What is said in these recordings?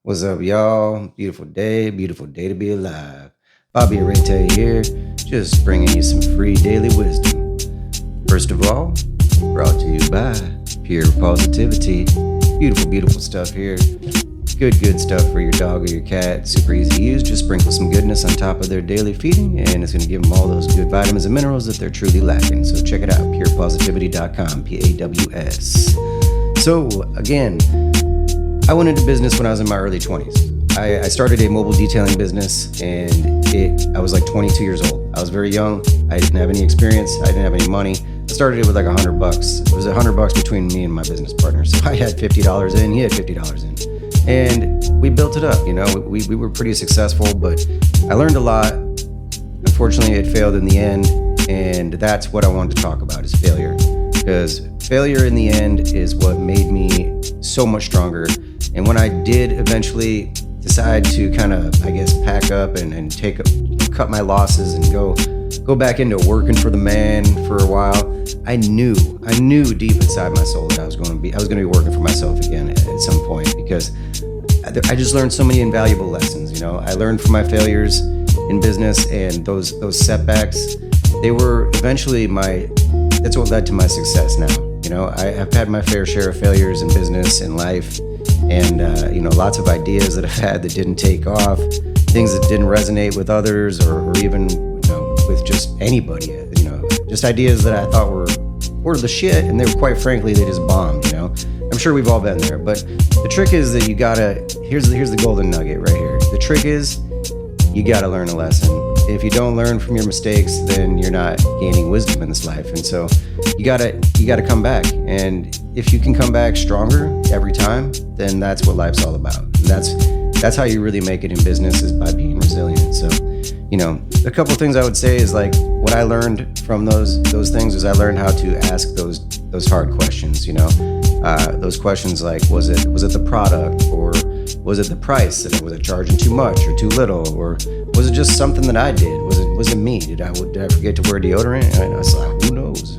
What's up, y'all? Beautiful day to be alive. Bobby Arete here, just bringing you some free daily wisdom. First of all, brought to you by Pure Positivity. Beautiful stuff here. Good stuff for your dog or your cat. Super easy to use. Just sprinkle some goodness on top of their daily feeding, and it's going to give them all those good vitamins and minerals that they're truly lacking. So check it out, purepositivity.com, PAWS. So, again, I went into business when I was in my early 20s. I started a mobile detailing business, and I was like 22 years old. I was very young. I didn't have any experience. I didn't have any money. I started it with like $100. It was $100 between me and my business partner. So I had $50 in, he had $50 in. And we built it up, we were pretty successful, but I learned a lot. Unfortunately, it failed in the end. And that's what I wanted to talk about is failure. Because failure in the end is what made me so much stronger. And when I did eventually decide to kind of, pack up and cut my losses and go back into working for the man for a while, I knew deep inside my soul that I was going to be working for myself again at some point, because I just learned so many invaluable lessons. I learned from my failures in business, and those setbacks, they were eventually that's what led to my success now. I've had my fair share of failures in business and life, and lots of ideas that I've had that didn't take off, things that didn't resonate with others, or even with just anybody. Just ideas that I thought were the shit, and they were, quite frankly, they just bombed. I'm sure we've all been there, but the trick is that here's the golden nugget right here. The trick is you gotta learn a lesson. If you don't learn from your mistakes, then you're not gaining wisdom in this life. And so you gotta come back. And if you can come back stronger every time, then that's what life's all about. And that's how you really make it in business, is by being resilient. So, a couple of things I would say is, like, what I learned from those things is I learned how to ask those hard questions. Those questions like, was it the product, or was it the price? Was it charging too much or too little, or was it just something that I did? Was it me? Did I forget to wear deodorant? And I was like, who knows?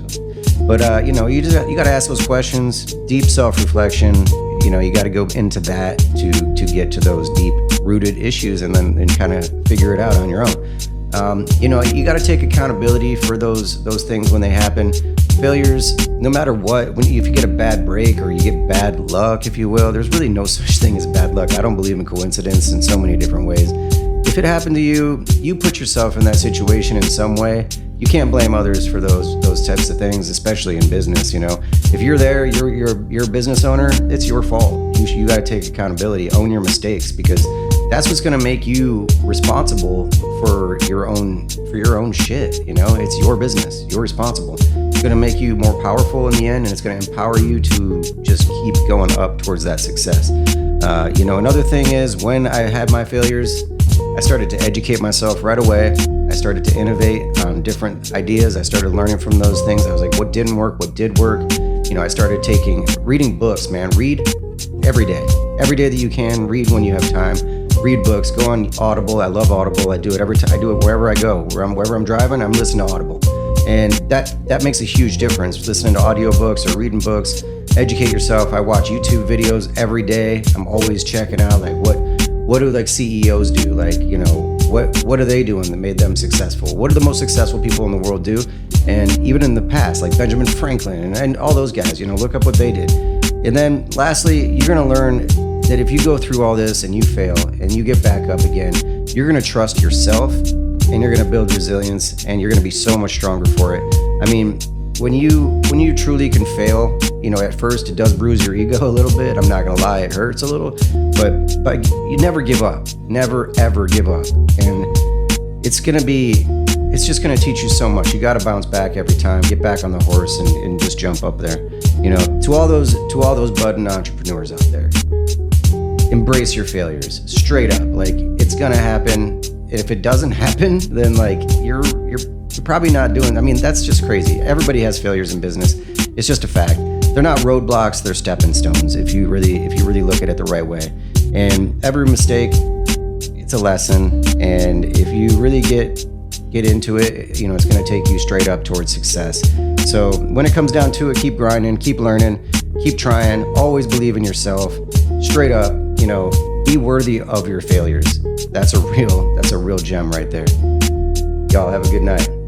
But you got to ask those questions. Deep self-reflection. You got to go into that to get to those deep rooted issues, and then kind of figure it out on your own. You got to take accountability for those things when they happen. Failures, no matter what, if you get a bad break or you get bad luck, if you will, there's really no such thing as bad luck. I don't believe in coincidence in so many different ways. If it happened to you, you put yourself in that situation in some way. You can't blame others for those types of things, especially in business. If you're there, you're a business owner, it's your fault. You got to take accountability, own your mistakes, because that's what's going to make you responsible for your own shit. It's your business. You're responsible. It's going to make you more powerful in the end, and it's going to empower you to just keep going up towards that success. Another thing is, when I had my failures, I started to educate myself right away. I started to innovate on different ideas. I started learning from those things. I was like, what didn't work? What did work? I started reading books, man. Read every day. Every day that you can. Read when you have time. Read books. Go on Audible. I love Audible. I do it every time. I do it wherever I go. Wherever I'm driving, I'm listening to Audible. And that makes a huge difference. Listening to audiobooks or reading books. Educate yourself. I watch YouTube videos every day. I'm always checking out, like, what do CEOs do? What are they doing that made them successful? What do the most successful people in the world do? And even in the past, like Benjamin Franklin and all those guys, look up what they did. And then lastly, you're going to learn that if you go through all this and you fail and you get back up again, you're going to trust yourself, and you're going to build resilience, and you're going to be so much stronger for it. I mean, when you truly can fail, at first it does bruise your ego a little bit. I'm not gonna lie, it hurts a little, but you never give up. Never ever give up. And it's just gonna teach you so much. You gotta bounce back every time, get back on the horse, and just jump up there. To all those budding entrepreneurs out there, embrace your failures straight up. Like, it's gonna happen. If it doesn't happen, then you're probably not doing. I mean, that's just crazy. Everybody has failures in business. It's just a fact. They're not roadblocks, they're stepping stones if you really look at it the right way. And every mistake, it's a lesson. And if you really get into it, it's going to take you straight up towards success. So when it comes down to it, keep grinding, keep learning, keep trying, always believe in yourself, straight up, Be worthy of your failures. That's a real gem right there. Y'all have a good night.